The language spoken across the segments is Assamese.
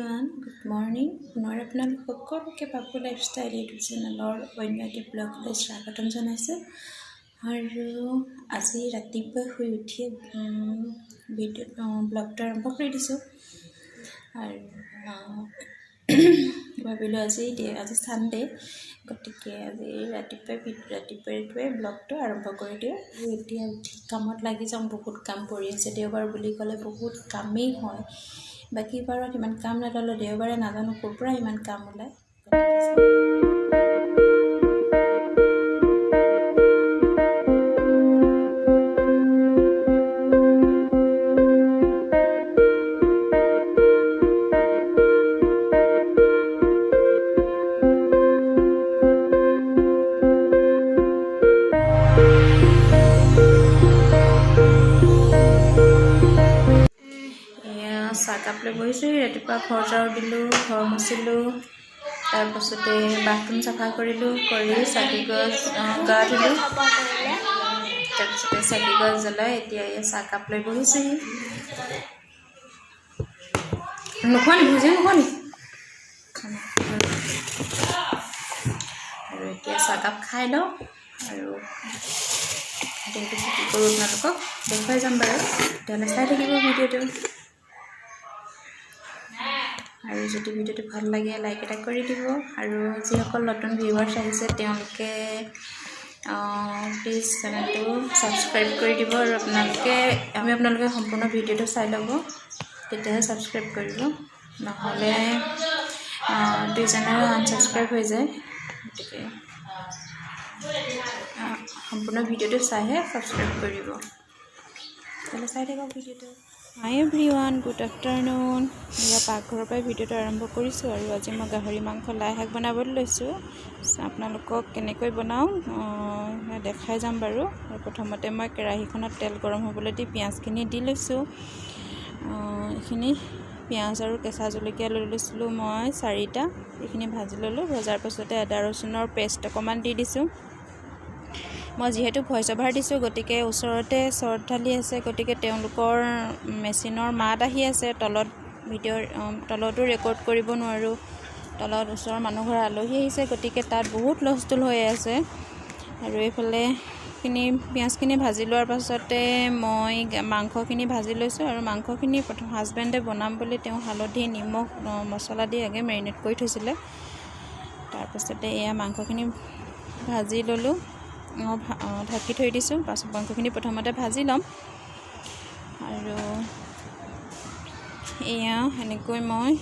Everyone, good morning. পুনৰ আপোনালোক সকলোকে বাবু লাইফষ্টাইল ইউটিউব চেনেলৰ অন্য এটি ব্লগলৈ স্বাগতম জনাইছোঁ। আৰু আজি ৰাতিপুৱা শুই উঠিয়ে ব্লগটো আৰম্ভ কৰি দিছোঁ। আৰু ভাবিলোঁ আজি ছানডে, গতিকে আজি ৰাতিপুৱাই ব্লগটো আৰম্ভ কৰি দিওঁ। এতিয়া উঠি কামত লাগি যাওঁ। বহুত কাম পৰি আছে। দেওবাৰ বুলি ক'লে বহুত কামেই হয়। বাকী বাৰত ইমান কাম নালালে, দেওবাৰে নাজানো ক'ৰ পৰা ইমান কাম ওলায়। চাহকাপ লৈ বহিছোঁ। ৰাতিপুৱা ঘৰ ঝাৰু দিলোঁ, ঘৰ মুচিলোঁ, তাৰপাছতে বাথৰুম চাফা কৰিলোঁ, কৰি চাকিগছ গা ধুলোঁ, তাৰপিছতে চাকিগছ জ্বলাই এতিয়া চাহকাপ লৈ বহিছোঁহি। নোখোৱা নি ভুজি নোখোৱা নি? আৰু এতিয়া চাহকাপ খাই লওঁ আৰু দিনটো কি কৰোঁ আপোনালোকক দেখুৱাই যাম বাৰু। তেতিয়াহ'লে চাই থাকিব ভিডিঅ'টো। আৰু যদি ভিডিঅ'টো ভাল লাগে লাইক এটা কৰি দিব। আৰু যিসকল নতুন ভিউৱাৰ্ছ আহিছে তেওঁলোকে প্লিজ চেনেলটো ছাবস্ক্ৰাইব কৰি দিব। আৰু আপোনালোকে সম্পূৰ্ণ ভিডিঅ'টো চাই ল'ব, তেতিয়াহে ছাবস্ক্ৰাইব কৰিব, নহ'লে দুই চেনেল আনছাবস্ক্ৰাইব হৈ যায়। গতিকে সম্পূৰ্ণ ভিডিঅ'টো চাইহে ছাবস্ক্ৰাইব কৰিব। তেতিয়াহ'লে চাই থাকক ভিডিঅ'টো। হাই এভৰিৱান, গুড আফটাৰনুন। এয়া পাকঘৰৰ পৰাই ভিডিঅ'টো আৰম্ভ কৰিছোঁ। আৰু আজি মই গাহৰি মাংস লাই শাক বনাবলৈ লৈছোঁ। আপোনালোকক কেনেকৈ বনাওঁ দেখাই যাম বাৰু। আৰু প্ৰথমতে মই কেৰাহীখনত তেল গৰম হ'বলৈ দি পিঁয়াজখিনি দি লৈছোঁ। এইখিনি পিঁয়াজ আৰু কেঁচা জলকীয়া লৈ লৈছিলোঁ মই 4টা। এইখিনি ভাজি ল'লোঁ। ভজাৰ পাছতে আদা ৰচুনৰ পেষ্ট অকণমান দি দিছোঁ। মই যিহেতু ভইচ অভাৰ দিছোঁ, গতিকে ওচৰতে চৰ্ট ঢালি আছে, গতিকে তেওঁলোকৰ মেচিনৰ মাত আহি আছে। তলতো ৰেকৰ্ড কৰিব নোৱাৰোঁ। তলত ওচৰৰ মানুহ ঘৰৰ আলহী আহিছে, গতিকে তাত বহুত হুলস্থুল হৈ আছে। আৰু এইফালে পিঁয়াজখিনি ভাজি লোৱাৰ পাছতে মই মাংসখিনি ভাজি লৈছোঁ। আৰু মাংসখিনি প্ৰথম হাজবেণ্ডে বনাম বুলি তেওঁ হালধি নিমখ মছলা দি আগে মেৰিনেট কৰি থৈছিলে। তাৰপাছতে এয়া মাংসখিনি ভাজি ল'লোঁ, ঢাকি থৈ দিছোঁ। পাছত মাংসখিনি প্ৰথমতে ভাজি ল'ম। আৰু এয়া সেনেকৈ মই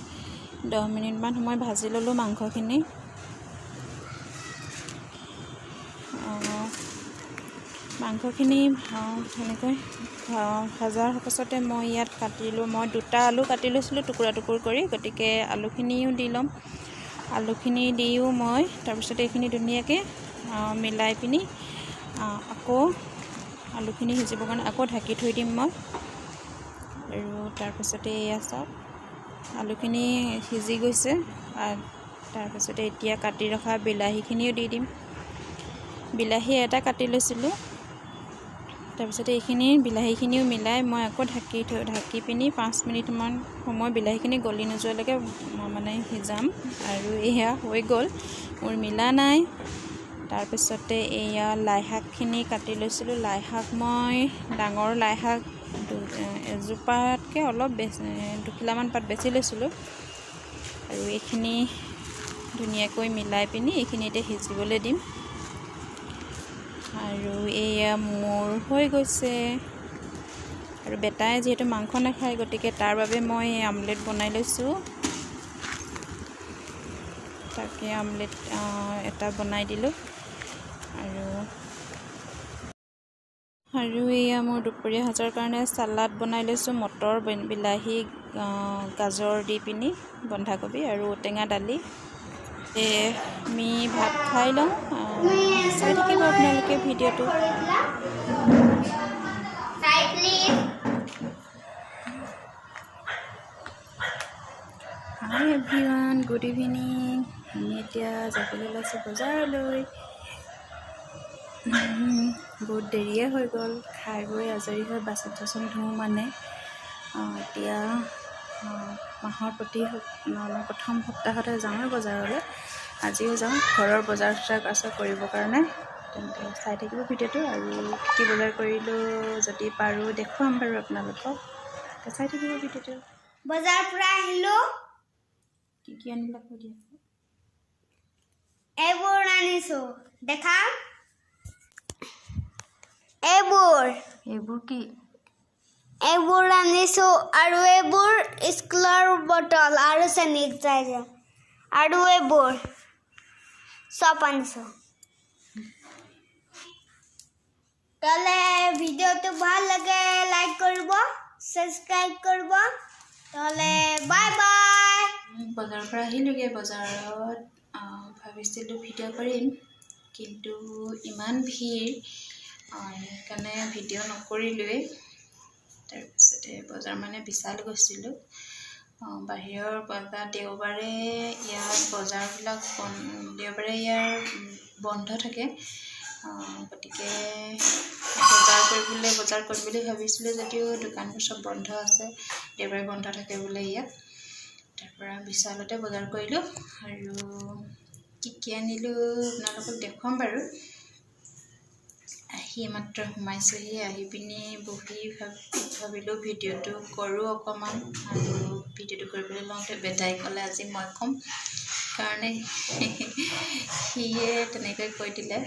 10 মিনিটমান সময় ভাজি ল'লোঁ মাংসখিনি। মাংসখিনি সেনেকৈ ভজাৰ পাছতে মই ইয়াত মই 2টা আলু কাটি লৈছিলোঁ টুকুৰা কৰি, গতিকে আলুখিনিও দি ল'ম। আলুখিনি দিও মই তাৰপিছতে এইখিনি ধুনীয়াকৈ মিলাই পিনি আকৌ আলুখিনি সিজিবৰ কাৰণে আকৌ ঢাকি থৈ দিম মই। আৰু তাৰপিছতে এয়া চাওক, আলুখিনি সিজি গৈছে। তাৰপিছতে এতিয়া কাটি ৰখা বিলাহীখিনিও দি দিম। বিলাহী এটা কাটি লৈছিলোঁ। তাৰপিছতে বিলাহীখিনিও মিলাই মই আকৌ ঢাকি পিনি 5 মিনিটমান সময় বিলাহীখিনি গলি নোযোৱালৈকে সিজাম। আৰু এয়া হৈ গ'ল, মোৰ মিলা নাই। তাৰপিছতে এয়া লাই শাকখিনি কাটি লৈছিলোঁ। লাই শাক মই ডাঙৰ লাই শাক এজোপাতকৈ অলপ বেছি 2 কিলোমান পাত বেছি লৈছিলোঁ। আৰু এইখিনি ধুনীয়াকৈ মিলাই পিনি এইখিনিতে সিজিবলৈ দিম। আৰু এয়া মোৰ হৈ গৈছে। আৰু বেটাই যিহেতু মাংস নাখায়, গতিকে তাৰ বাবে মই আমলেট বনাই লৈছোঁ। তাকে আমলেট এটা বনাই দিলোঁ। আৰু এয়া মোৰ দুপৰীয়া সাজৰ কাৰণে চালাড বনাই লৈছোঁ। মটৰ, বিলাহী, গাজৰ দি পিনি, বন্ধাকবি আৰু ঔটেঙা দালি। আমি ভাত খাই লওঁ। চাই থাকিব আপোনালোকে ভিডিঅ'টো। হাই এভৰিৱান, গুড ইভিনিং। আমি এতিয়া যাবলৈ ওলাইছোঁ বজাৰলৈ। বহুত দেৰিয়ে হৈ গ'ল। খাই বৈ আজৰি হৈ বাচন চাচন ধুওঁ এতিয়া মাহৰ প্ৰথম সপ্তাহতে যাওঁ বজাৰলৈ। আজিও যাওঁ, ঘৰৰ বজাৰ আছে কৰিবৰ কাৰণে। তেন্তে চাই থাকিব ভিডিঅ'টো, আৰু কি বজাৰ কৰিলোঁ যদি পাৰোঁ দেখুৱাম বাৰু আপোনালোকক। চাই থাকিব ভিডিঅ'টো। বজাৰৰ পৰা আহিলোঁ। কি আনিলা কৈ দিয়া। এইবোৰ আনিছোঁ, দেখাম। এইবোৰ কি? এইবোৰ আনিছোঁ, আৰু এইবোৰ স্কুলৰ বটল আৰু চেনিটাইজাৰ, আৰু এইবোৰ চব আনিছোঁ। তাহলে ভিডিওটো ভাল লাগে লাইক কৰিব, সাবস্ক্ৰাইব কৰিব। তাহলে বাই বাই। বজাৰৰ পৰা আহিলোগে। বজাৰত ভাবিছিলোঁ ভিডিঅ' কৰিম, কিন্তু ইমান ভিৰ সেইকাৰণে ভিডিঅ' নকৰিলোৱেই। তাৰপিছতে বজাৰ মানে বিশাল গৈছিলোঁ। বাহিৰৰ বজাৰ দেওবাৰে ইয়াৰ বজাৰবিলাক দেওবাৰে ইয়াৰ বন্ধ থাকে। গতিকে বজাৰ কৰিম বুলি ভাবিছিলোঁ যদিও দোকানবোৰ চব বন্ধ আছে, দেওবাৰে বন্ধ থাকে বোলে ইয়াত। তাৰপৰা বিশালতে বজাৰ কৰিলোঁ, আৰু কি আনিলোঁ আপোনালোকক দেখুৱাম বাৰু। আহি মাত্ৰ সোমাইছোঁহি, আহি পিনি বহি ভাবিলোঁ ভিডিঅ'টো কৰোঁ অকণমান। আৰু ভিডিঅ'টো কৰিবলৈ লওঁতে বেটাই ক'লে আজি মই ক'ম, কাৰণে সিয়ে তেনেকৈ কৈ দিলে।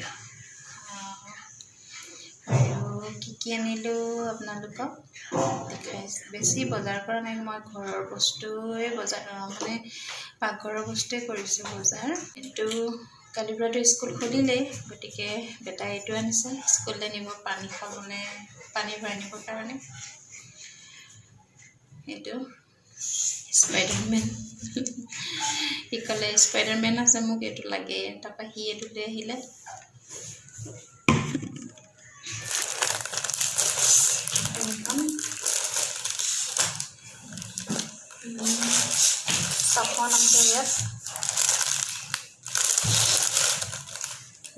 আৰু কি আনিলোঁ আপোনালোকক দেখাইছোঁ। বেছি বজাৰ কৰা নাই, মই ঘৰৰ বস্তুৱে মানে পাকঘৰৰ বস্তুৱে কৰিছোঁ বজাৰ। এইটো কালিৰ পৰাতো স্কুল খুলিলেই, গতিকে বেটাই এইটো আনিছে স্কুললৈ নিব, পানী ভৰাই নিবৰ কাৰণে। এইটো স্পাইডাৰমেন। সি ক'লে স্পাইডাৰমেন আছে, মোক এইটো লাগে। তাৰপৰা সি এইটো লৈ আহিলে। চাফন আছে ইয়াত,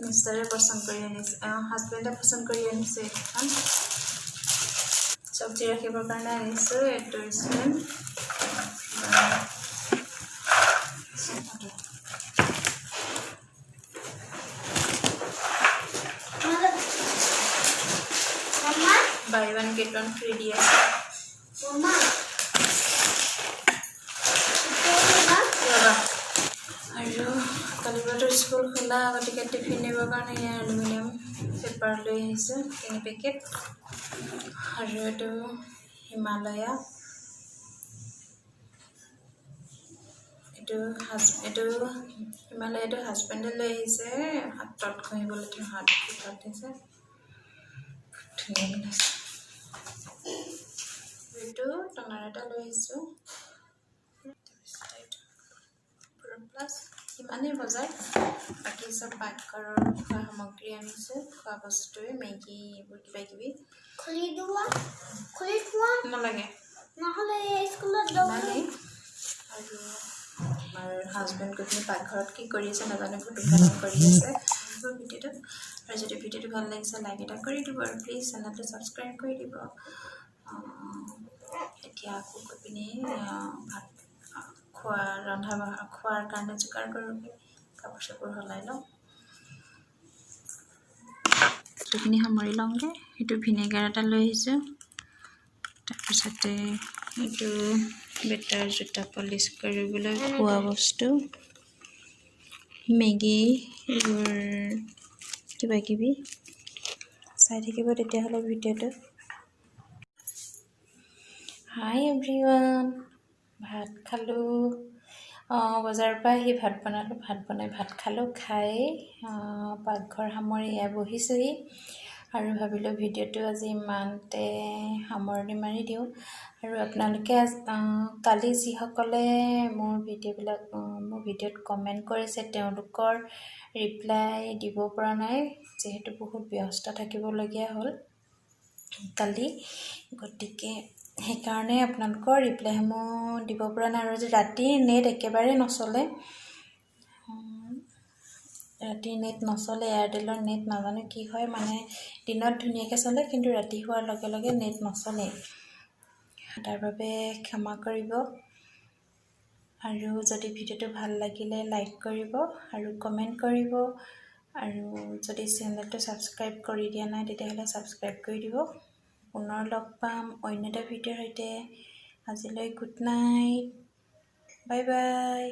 মিষ্টাৰে পচন্দ কৰি আনিছে, হাজবেণ্ডে পচন্দ কৰি আনিছে। এইখন চব্জি ৰাখিবৰ কাৰণে আনিছোঁ। এইটো stand, buy one get one free দি আছে। আৰু কালিৰ পৰাতো স্কুল খোলা, গতিকে টিফিন নিবৰ কাৰণে ইয়াৰ এলুমিনিয়াম পেপাৰ লৈ আহিছোঁ 3 পেকেট। আৰু এইটো হিমালয়া, এইটো হিমালয়াটো হাজবেণ্ডে লৈ আহিছে, হাতত ঘঁহিবলৈ তেওঁ হাত দিছে, ধুনীয়া বনাইছে। এইটো টনাৰ এটা লৈ আহিছোঁ। প্লাছ ইমানেই বজাৰ, বাকী চব পাকঘৰৰ খোৱা সামগ্ৰী আনিছোঁ, খোৱা বস্তুৱে, মেগী, এইবোৰ কিবা কিবি। নালাগে নহ'লে স্কুলত ইমানেই। আৰু আমাৰ হাজবেণ্ড গৈ পিনি পাকঘৰত কি কৰি আছে নাজানো, ফটোখন কৰি আছে ভিডিঅ'টোত। আৰু যদি ভিডিঅ'টো ভাল লাগিছে লাইক এটা কৰি দিব, আৰু প্লিজ চেনেলটো ছাবস্ক্ৰাইব কৰি দিব। এতিয়া আকৌ গৈ পিনি ভাত খোৱাৰ কাৰণে যোগাৰ কৰোঁগৈ, কাপোৰ চাপোৰ সলাই লওঁ, বস্তুখিনি সামৰি লওঁগৈ। সেইটো ভিনেগাৰ এটা লৈ আহিছোঁ। তাৰপিছতে এইটো বেটাৰ জোতা পলিচ কৰিবলৈ খোৱা বস্তু, মেগী, এইবোৰ কিবা কিবি। চাই থাকিব তেতিয়াহ'লে ভিডিঅ'টো। হাই এভৰিৱান, ভাত খালোঁ। বজাৰৰ পৰা আহি ভাত বনালোঁ, ভাত খালোঁ। খাই পাকঘৰ সামৰি এয়া বহিছোঁহি, আৰু ভাবিলোঁ ভিডিঅ'টো আজি ইমানতে সামৰণি মাৰি দিওঁ। আৰু আপোনালোকে কালি যিসকলে মোৰ ভিডিঅ'ত কমেণ্ট কৰিছে, তেওঁলোকৰ ৰিপ্লাই দিব পৰা নাই, যিহেতু বহুত ব্যস্ত থাকিবলগীয়া হ'ল কালি, গতিকে সেইকাৰণে আপোনালোকৰ ৰিপ্লাইসমূহ দিব পৰা নাই। আৰু ৰাতি নেট একেবাৰে নচলে, এয়াৰটেলৰ নেট নাজানো কি হয়, মানে দিনত ধুনীয়াকৈ চলে, কিন্তু ৰাতি হোৱাৰ লগে লগে নেট নচলে। তাৰ বাবে ক্ষমা কৰিব। আৰু যদি ভিডিঅ'টো ভাল লাগিলে লাইক কৰিব আৰু কমেণ্ট কৰিব আৰু যদি চেনেলটো ছাবস্ক্ৰাইব কৰি দিয়া নাই তেতিয়াহ'লে ছাবস্ক্ৰাইব কৰি দিব। পুনৰ লগ পাম অন্য এটা ভিডিঅ'ৰ সৈতে। আজিলৈ গুড নাইট, বাই বাই।